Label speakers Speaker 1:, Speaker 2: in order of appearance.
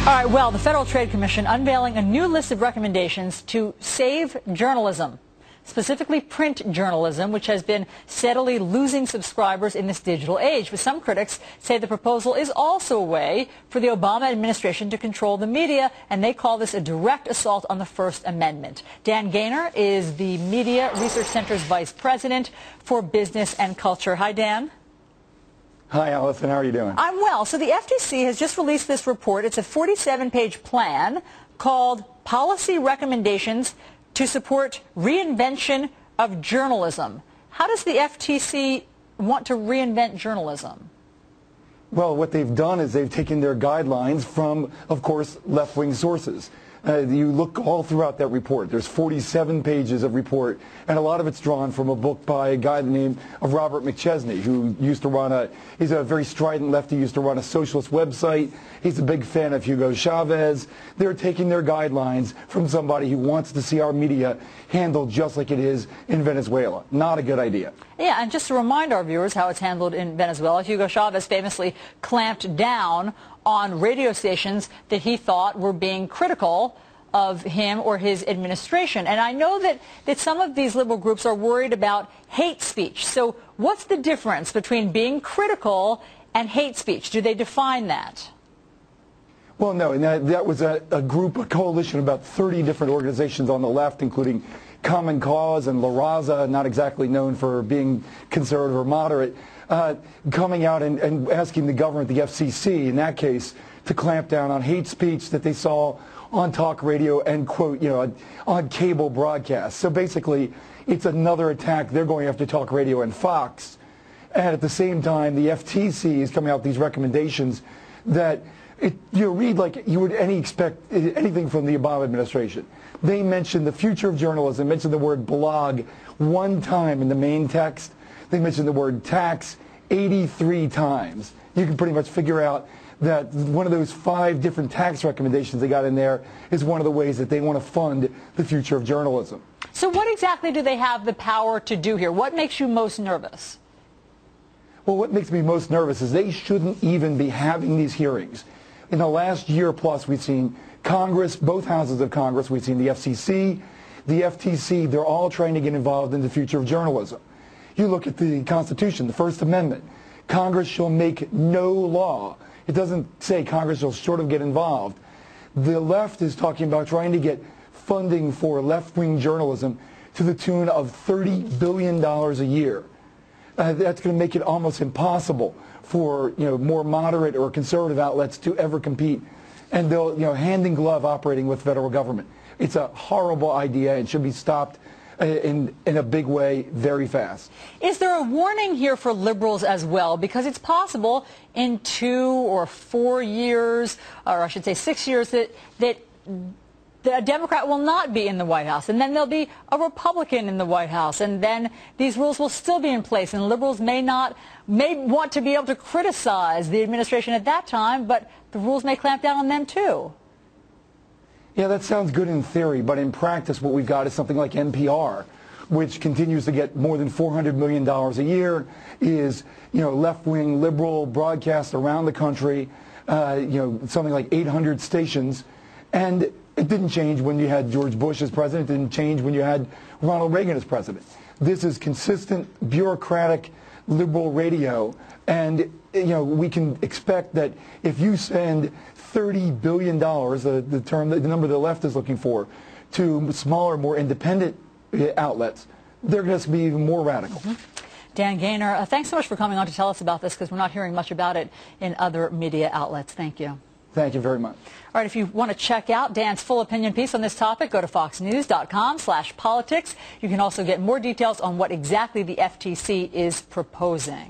Speaker 1: All right, well, the Federal Trade Commission unveiling a new list of recommendations to save journalism, specifically print journalism, which has been steadily losing subscribers in this digital age. But some critics say the proposal is also a way for the Obama administration to control the media, and they call this a direct assault on the First Amendment. Dan Gaynor is the Media Research Center's Vice President for Business and Culture. Hi, Dan.
Speaker 2: Hi, Allison. How are you doing?
Speaker 1: I'm well. So the FTC has just released this report. It's a 47-page plan called Policy Recommendations to Support Reinvention of Journalism. How does the FTC want to reinvent journalism?
Speaker 2: Well, what they've done is they've taken their guidelines from, of course, left-wing sources. You look all throughout that report. There's 47 pages of report, and a lot of it's drawn from a book by a guy named Robert McChesney, who used to run he's a very strident lefty, used to run a socialist website. He's a big fan of Hugo Chavez. They're taking their guidelines from somebody who wants to see our media handled just like it is in Venezuela. Not a good idea.
Speaker 1: Yeah, and just to remind our viewers how it's handled in Venezuela, Hugo Chavez famously clamped down on radio stations that he thought were being critical of him or his administration. And I know that some of these liberal groups are worried about hate speech. So what's the difference between being critical and hate speech? Do they define that?
Speaker 2: Well, no, and that was a coalition of about 30 different organizations on the left, including Common Cause and La Raza, not exactly known for being conservative or moderate, coming out and asking the government, the FCC in that case, to clamp down on hate speech that they saw on talk radio and, quote, on cable broadcasts. So basically, it's another attack. They're going after talk radio and Fox. And at the same time, the FTC is coming out with these recommendations that you read like you would expect anything from the Obama administration. They mentioned the future of journalism, mentioned the word blog one time in the main text. They mentioned the word tax 83 times. You can pretty much figure out that one of those 5 different tax recommendations they got in there is one of the ways that they want to fund the future of journalism.
Speaker 1: So what exactly do they have the power to do here? What makes you most nervous?
Speaker 2: Well, what makes me most nervous is they shouldn't even be having these hearings. In the last year plus, we've seen Congress, both houses of Congress, we've seen the FCC, the FTC, they're all trying to get involved in the future of journalism. You look at the Constitution, the First Amendment. Congress shall make no law. It doesn't say Congress shall sort of get involved. The left is talking about trying to get funding for left-wing journalism to the tune of $30 billion a year. That's going to make it almost impossible for more moderate or conservative outlets to ever compete, and they'll hand in glove operating with federal government. It's a horrible idea and should be stopped in a big way very fast. Is there a warning here for liberals as well? Because it's possible in 2 or 4 years, or I should say 6 years, that a Democrat will not be in the White House, and then there'll be a Republican in the White House, and then these rules will still be in place, and liberals may want to be able to criticize the administration at that time, but the rules may clamp down on them too. Yeah, that sounds good in theory, but in practice what we've got is something like NPR, which continues to get more than $400 million a year, is left-wing liberal broadcasts around the country, something like 800 stations, and it didn't change when you had George Bush as president. It didn't change when you had Ronald Reagan as president. This is consistent, bureaucratic, liberal radio, and we can expect that if you spend $30 billion, the number the left is looking for, to smaller, more independent outlets, they're going to be even more radical. Dan Gaynor, thanks so much for coming on to tell us about this, because we're not hearing much about it in other media outlets. Thank you. Thank you very much. All right, if you want to check out Dan's full opinion piece on this topic, go to foxnews.com/politics. You can also get more details on what exactly the FTC is proposing.